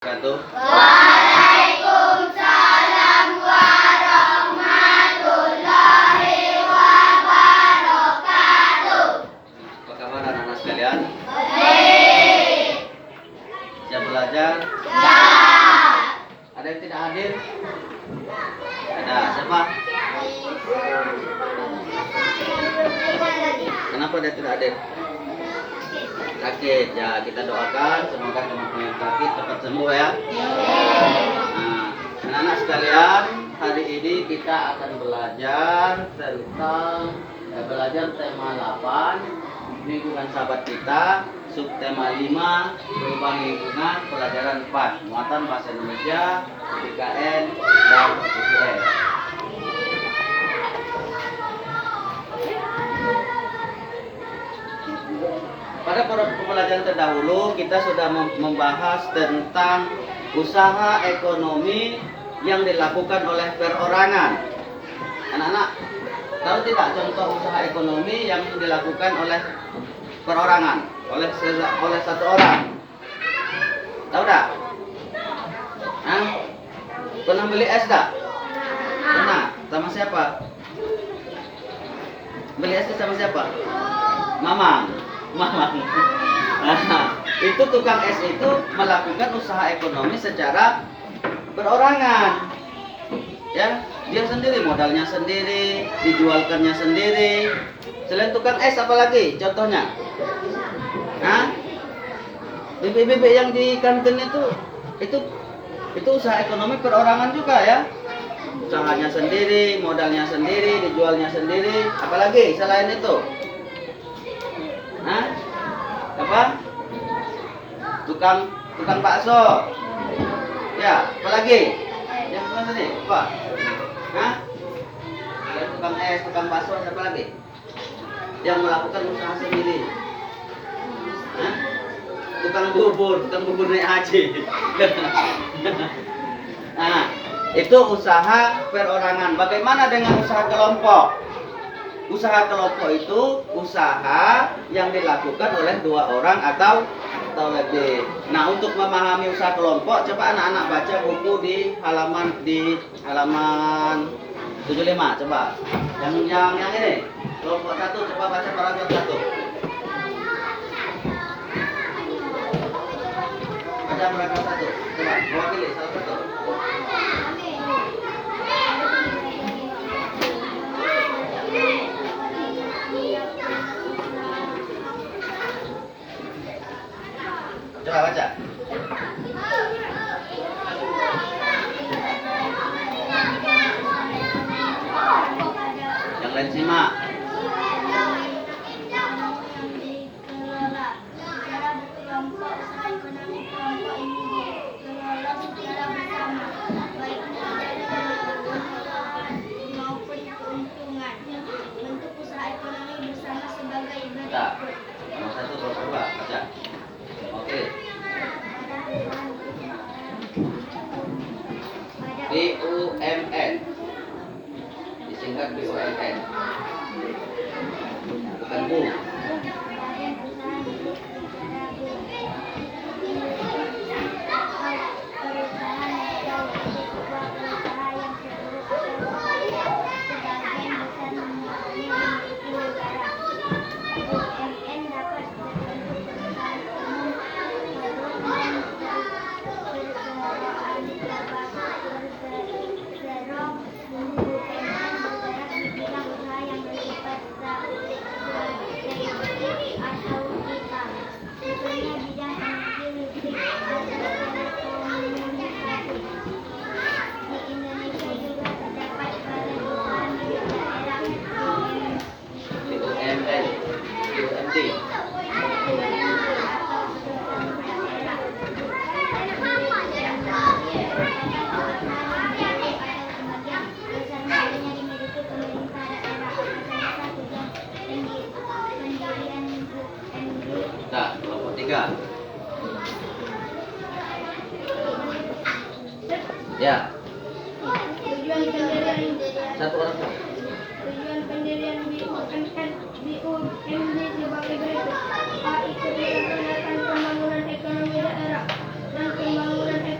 Waalaikumsalam warahmatullahi wabarakatuh. Apa kabar anak-anak sekalian? Baik. Siap belajar? Ya. Ada yang tidak hadir? Ada. Siapa? Kenapa dia tidak hadir? Sakit. Ya, kita doakan semoga teman-teman yang sakit cepat sembuh ya. Nah, anak-anak sekalian, hari ini kita akan belajar tentang tema 8 lingkungan sahabat kita, subtema 5 perubahan lingkungan, pelajaran 4 muatan bahasa Indonesia, IKN dan IPS. Pada pembelajaran terdahulu kita sudah membahas tentang usaha ekonomi yang dilakukan oleh perorangan. Anak-anak, tahu tidak contoh usaha ekonomi yang dilakukan oleh perorangan, oleh satu orang? Tahu tak? Hah? Pernah beli es tak? Pernah. Sama siapa? Beli es sama siapa? Mamang. Nah, itu tukang es itu melakukan usaha ekonomi secara perorangan. Ya, dia sendiri, modalnya sendiri, dijualkannya sendiri. Selain tukang es apa lagi contohnya? Hah? Bibit-bibit yang di kantin itu usaha ekonomi perorangan juga ya. Usahanya sendiri, modalnya sendiri, dijualnya sendiri. Apalagi selain itu? Hah? Apa? Tukang bakso. Ya, apalagi? Yang bukan tadi, apa? Hah? Selain tukang es, tukang bakso, siapa lagi? Yang melakukan usaha sendiri. Hah? Tukang bubur naik haji. Nah, itu usaha perorangan. Bagaimana dengan usaha kelompok? Usaha kelompok itu usaha yang dilakukan oleh 2 orang atau lebih. Nah, untuk memahami usaha kelompok, coba anak-anak baca buku di halaman 75. Coba. Yang ini. Kelompok 1, coba baca paragraf 1. Baca paragraf 1. Coba, mewakili salah satu. Coba baca. Yang lain simak. Nah, nomor 1, nomor 2, baca. Oke. BUMN. Disingkat BUMN. Bukan Bu. Nah, kelompok 3. Ya. Satu orang. Tujuan pendirian BUMN sebagai berikut. A. Ikut melaksanakan pembangunan ekonomi daerah dan pembangunan ekonomi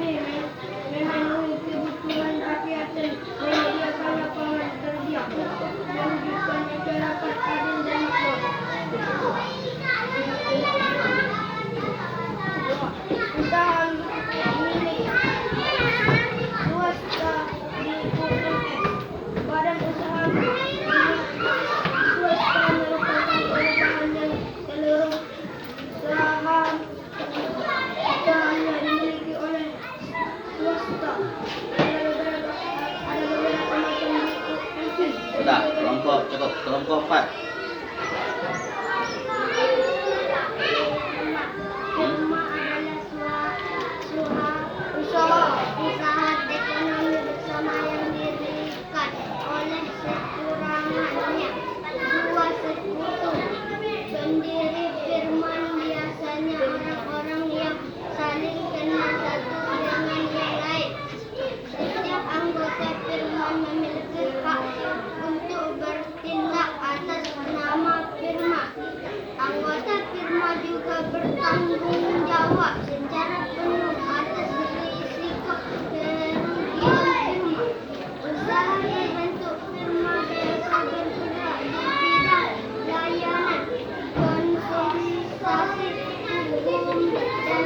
memenuhi kebutuhan rakyat dan menyediakan lapangan kerja untuk mewujudkan masyarakat adil dan makmur. Usaha milik swasta di UMS. Badan usaha milik swasta merupakan perusahaan yang seluruh usahanya dimiliki oleh swasta. Ada beberapa macam UMS. Sudah, kelompok cukup. Kelompok 4. Firma adalah usaha ekonomi bersama yang didirikan oleh sekurangannya dua sekutu. Pendiri firma biasanya orang-orang yang saling kenal satu dengan yang lain. Setiap anggota firma memiliki hak untuk bertindak atas nama firma. Anggota firma juga bertanggung jawab secara penuh atas risiko kerugian firma. Usaha berbentuk firma biasa bergerak di bidang layanan, konsultasi, hukum, dan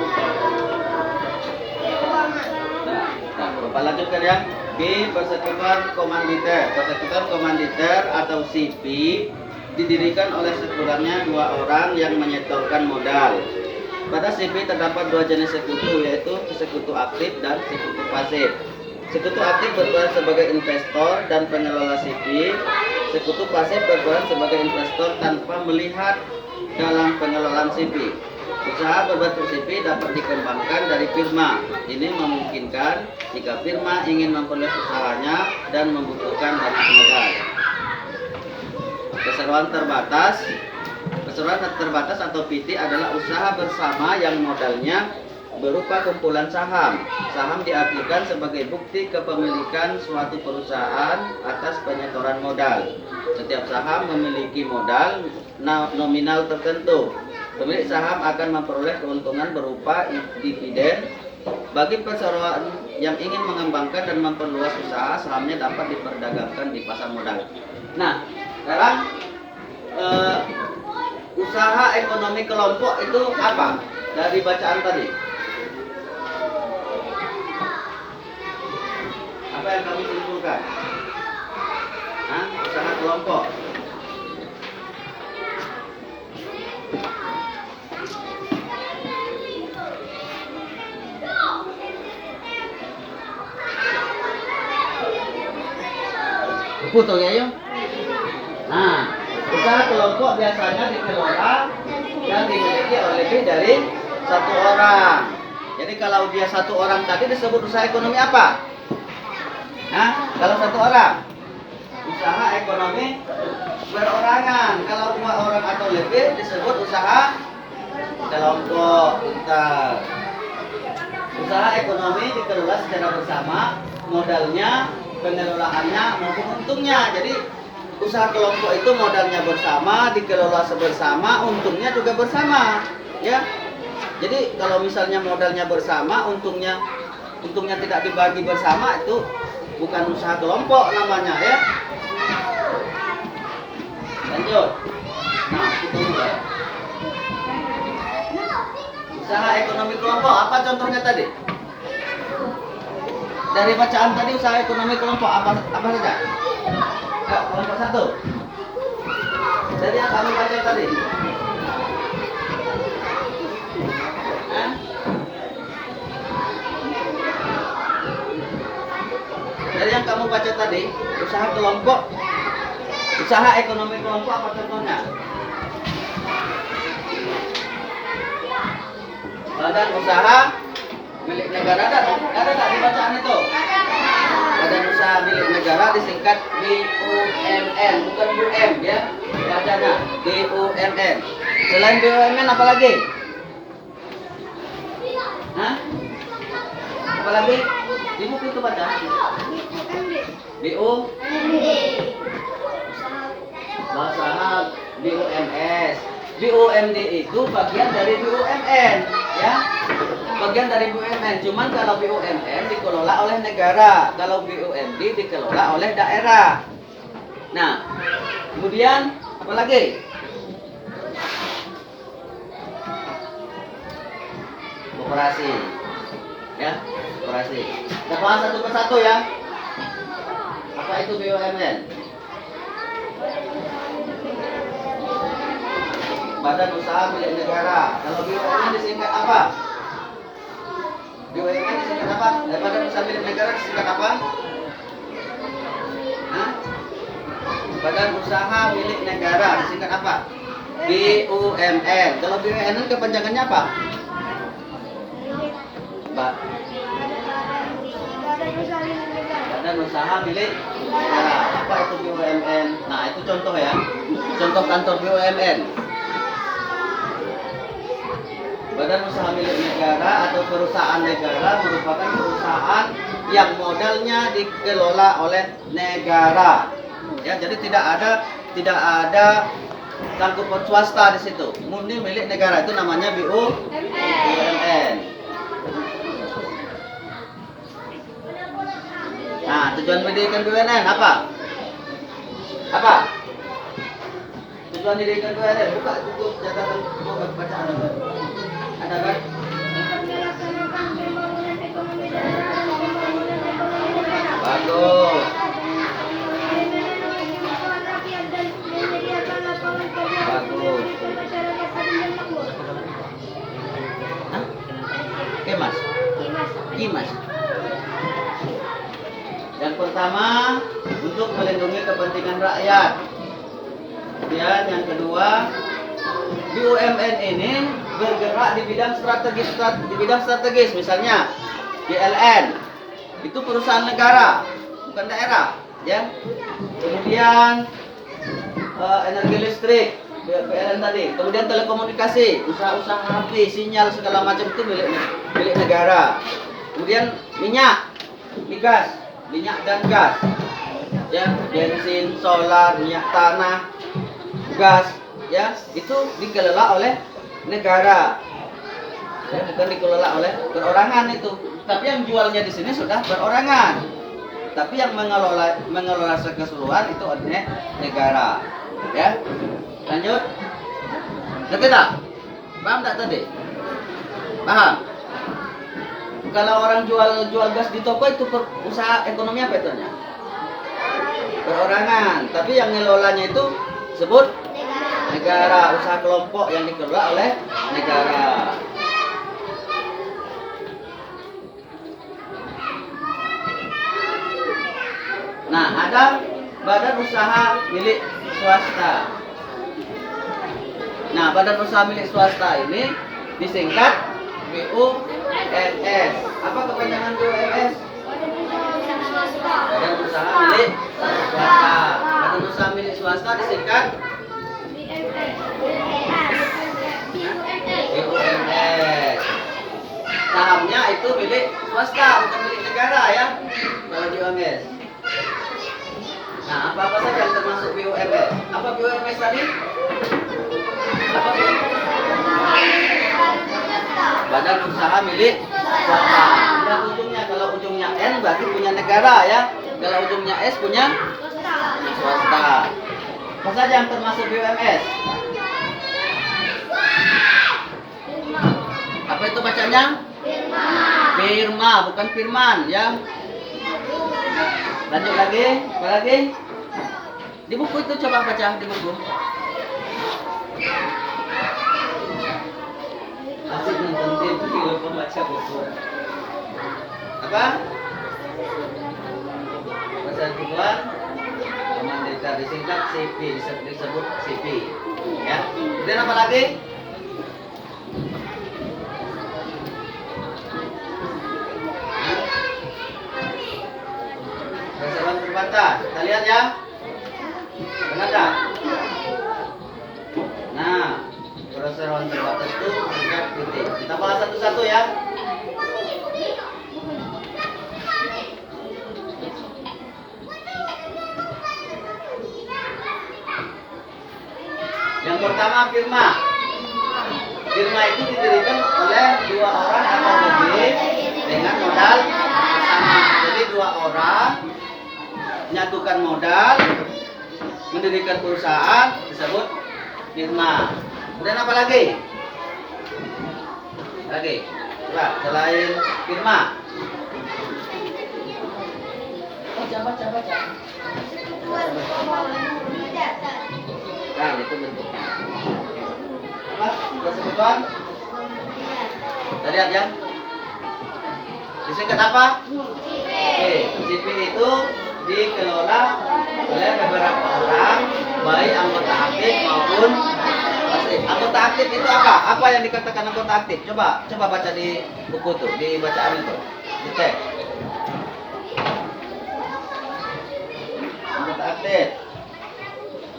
keuangan. Nah, Bapak lanjutkan ya. B. Persekutuan Komanditer. Persekutuan Komanditer atau CP didirikan oleh sekurangnya 2 orang yang menyetorkan modal. Pada CP terdapat 2 jenis sekutu, yaitu sekutu aktif dan sekutu pasif. Sekutu aktif berperan sebagai investor dan pengelola CP. Sekutu pasif berperan sebagai investor tanpa melihat dalam pengelolaan CP. Usaha berbentuk CP dapat dikembangkan dari firma. Ini memungkinkan jika firma ingin memperluas usahanya dan membutuhkan banyak modal. Keseruan terbatas. Keseruan terbatas atau PT adalah usaha bersama yang modalnya berupa kumpulan saham. Saham diartikan sebagai bukti kepemilikan suatu perusahaan atas penyetoran modal. Setiap saham memiliki modal nominal tertentu. Pemilik saham akan memperoleh keuntungan berupa dividen. Bagi perseroan yang ingin mengembangkan dan memperluas usaha, sahamnya dapat diperdagangkan di pasar modal. Nah, sekarang usaha ekonomi kelompok itu apa? Dari bacaan tadi. Apa yang kami simpulkan? Hah? Usaha kelompok. Putus ya yuk. Nah, usaha kelompok biasanya dikelola dan dimiliki oleh lebih dari 1 orang. Jadi kalau dia 1 orang tadi disebut usaha ekonomi apa? Nah, kalau 1 orang, usaha ekonomi berorangan. Kalau 2 orang atau lebih disebut usaha kelompok. Bentar. Usaha ekonomi dikelola secara bersama, modalnya, pengelolaannya maupun untungnya. Jadi usaha kelompok itu modalnya bersama, dikelola bersama, untungnya juga bersama, ya. Jadi kalau misalnya modalnya bersama, untungnya tidak dibagi bersama, itu bukan usaha kelompok namanya, ya. Lanjut. Nah, itu ya. Usaha ekonomi kelompok apa contohnya tadi? Dari bacaan tadi usaha ekonomi kelompok apa saja? Kelompok 1. Dari yang kami baca tadi. Dari yang kamu baca tadi, usaha kelompok, usaha ekonomi kelompok apa contohnya? Badan usaha milik negara ada tak di bacaan itu? Badan usaha milik negara disingkat BUMN, bukan BUM ya, bacanya BUMN. Selain BUMN apa lagi? Hah? Apa lagi? Di buku itu baca. Usaha BUMS. BUMD itu bagian dari BUMN, ya. bagian dari BUMN. Cuman kalau BUMN dikelola oleh negara, kalau BUMD dikelola oleh daerah. Nah, kemudian apa lagi? Koperasi, ya, koperasi. Kita bahas satu persatu ya. Apa itu BUMN? Badan Usaha Milik Negara. Kalau BUMN disingkat apa? BUMN disingkat apa? Badan Usaha Milik Negara disingkat apa? Hah? Badan Usaha Milik Negara disingkat apa? BUMN. Kalau BUMN kepanjangannya apa? Badan Usaha Milik Negara. Apa itu BUMN? Nah, itu contoh ya. Contoh kantor BUMN. Badan Usaha Milik Negara atau perusahaan negara merupakan perusahaan yang modalnya dikelola oleh negara. Ya, jadi tidak ada cakupan swasta di situ. Murni milik negara, itu namanya BUMN. Nah, tujuan pendidikan BUMN apa? Apa? Tujuan pendidikan BUMN, buka buku catatan bacaan. Ada kan? Ikut melaksanakan pembangunan ekonomi daerah dan pembangunan ekonomi negara. Bagus. Kebutuhan rakyat dan menyediakan lapangan kerja Bagus. untuk masyarakat adil dan makmur. Hah? Kemas. Kimas. Yang pertama, untuk melindungi kepentingan rakyat. Kemudian yang kedua, BUMN ini bergerak di bidang strategis, misalnya GLN itu perusahaan negara, bukan daerah, ya. Kemudian energi listrik, PLN tadi. Kemudian telekomunikasi, usaha-usaha HP, sinyal segala macam itu milik negara. Kemudian minyak dan gas, ya, bensin, solar, minyak tanah, gas, ya, itu dikelola oleh negara, ya, bukan dikelola oleh perorangan itu. Tapi yang jualnya di sini sudah perorangan, tapi yang mengelola keseluruhan itu adalah negara, ya. Lanjut, ngerti tak? Paham tak tadi? Paham? Kalau orang jual gas di toko itu usaha ekonomi apa itu? Perorangan, tapi yang ngelolanya itu sebut negara, usaha kelompok yang dikelola oleh negara. Nah, ada badan usaha milik swasta. Nah, badan usaha milik swasta ini disingkat BUMS. Apa kepanjangan BUMS? Badan usaha milik swasta. Badan usaha milik swasta disingkat BUMS. Sahamnya itu milik swasta, bukan milik negara, ya. Kalau BUMS. Nah, apa-apa saja yang termasuk BUMS? Apa BUMS tadi? Apa BUMS? Badan usaha milik swasta. Lihat ujungnya, kalau ujungnya N berarti punya negara, ya. Kalau ujungnya S punya swasta. Apa saja yang termasuk BUMS? Apa itu bacanya? Firma, bukan firman, ya. Lanjut lagi, apa lagi? Di buku itu coba baca di buku. Asik nonton TV kalau pembaca buku. Apa? Bahasa Tuhan, Mandeka disingkat CP, disebut CP. Ya. Kemudian apa lagi? Perseroan terbatas. Kita lihat ya. Benar tak? Nah, perseroan terbatas itu singkat titik. Kita bahas satu-satu ya. Yang pertama firma. Firma itu didirikan oleh oleh 2 orang atau lebih dengan modal bersama. Jadi 2 orang menyatukan modal, mendirikan perusahaan disebut firma. Kemudian apa lagi? Coba selain firma. Baca. Nah, itu bentuknya. Apa? Disebutkan? Tadi ya? Disingkat apa? CP itu dikelola oleh beberapa orang, baik anggota aktif maupun pasif. Anggota aktif itu apa? Apa yang dikatakan anggota aktif? Coba baca di buku tuh, di bacaan itu. Dicek. Anggota aktif.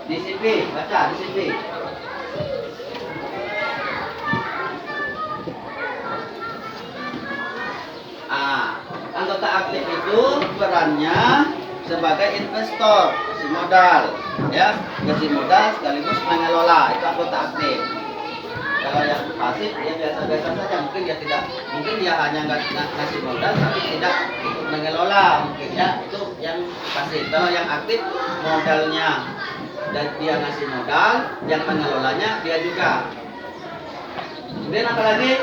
Di CP, baca di CP. Anggota aktif itu perannya sebagai investor, kasih modal, ya, kasih modal sekaligus mengelola, itu anggota aktif. Kalau yang pasif, ya biasa-biasa saja, mungkin dia hanya ngasih modal tapi tidak ikut mengelola, mungkin ya, itu yang pasif. Kalau yang aktif, modalnya dan dia ngasih modal, yang mengelolanya dia juga. Kemudian apa lagi?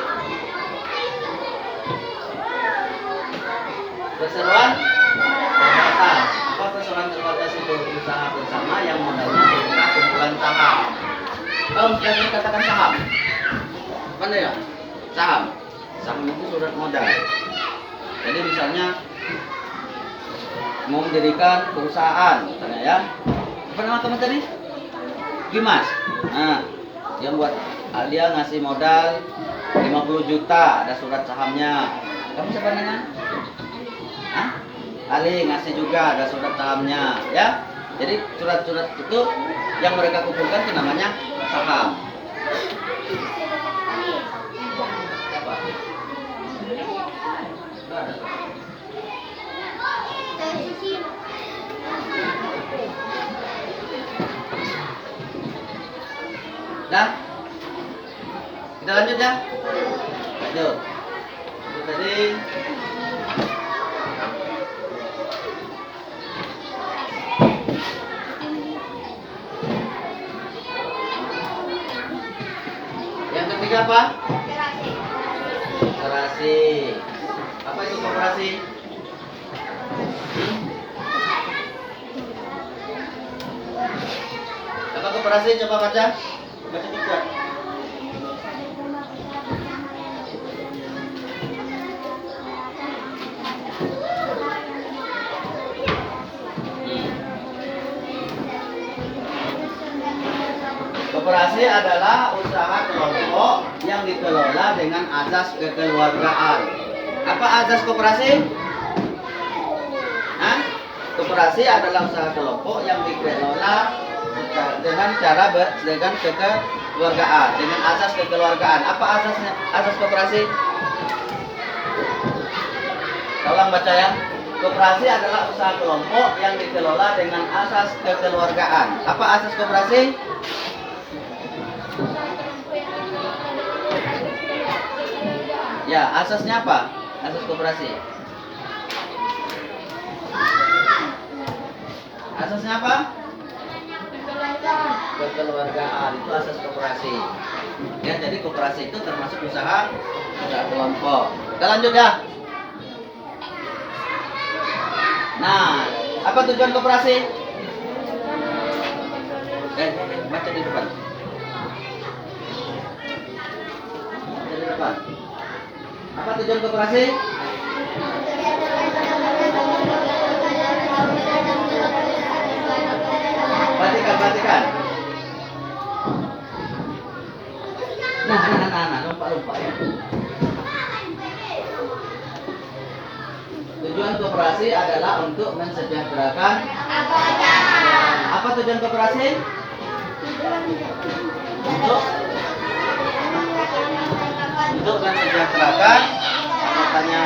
Perseroan terbatas. Apa perseroan terbatas itu? Usaha bersama yang modalnya berupa kumpulan saham. Kalau sudah dikatakan saham, apa ya? Saham itu surat modal. Jadi misalnya mau mendirikan perusahaan, misalnya ya. Apa nama teman tadi? Dimas. Nah, dia ngasih modal 50 juta, ada surat sahamnya. Kamu siapa namanya? Ali ngasih juga, ada surat sahamnya, ya. Jadi surat-surat itu yang mereka kumpulkan itu namanya saham. Apa? Dah? Kita lanjut ya? Lanjut. Itu tadi yang ketiga apa? Koperasi. Apa itu koperasi? Apa koperasi? Coba baca. Baca juga. Koperasi adalah usaha kelompok yang dikelola dengan azas kekeluargaan. Apa azas koperasi? Koperasi adalah usaha kelompok yang dikelola dengan kekeluargaan, dengan asas kekeluargaan. Apa asasnya? Asas koperasi? Tolong baca ya. Koperasi adalah usaha kelompok yang dikelola dengan asas kekeluargaan. Apa asas koperasi? Ya, asasnya apa? Asas koperasi. Asasnya apa? Kekeluargaan. Itu asas koperasi. Ya, jadi koperasi itu termasuk usaha kelompok. Kita lanjut ya. Nah, apa tujuan koperasi? Baca di depan. Baca di depan. Apa tujuan koperasi? Perhatikan. Nah, lupa ya. Tujuan koperasi adalah untuk mensejahterakan. Apa tujuan koperasi? Untuk mensejahterakan anggotanya.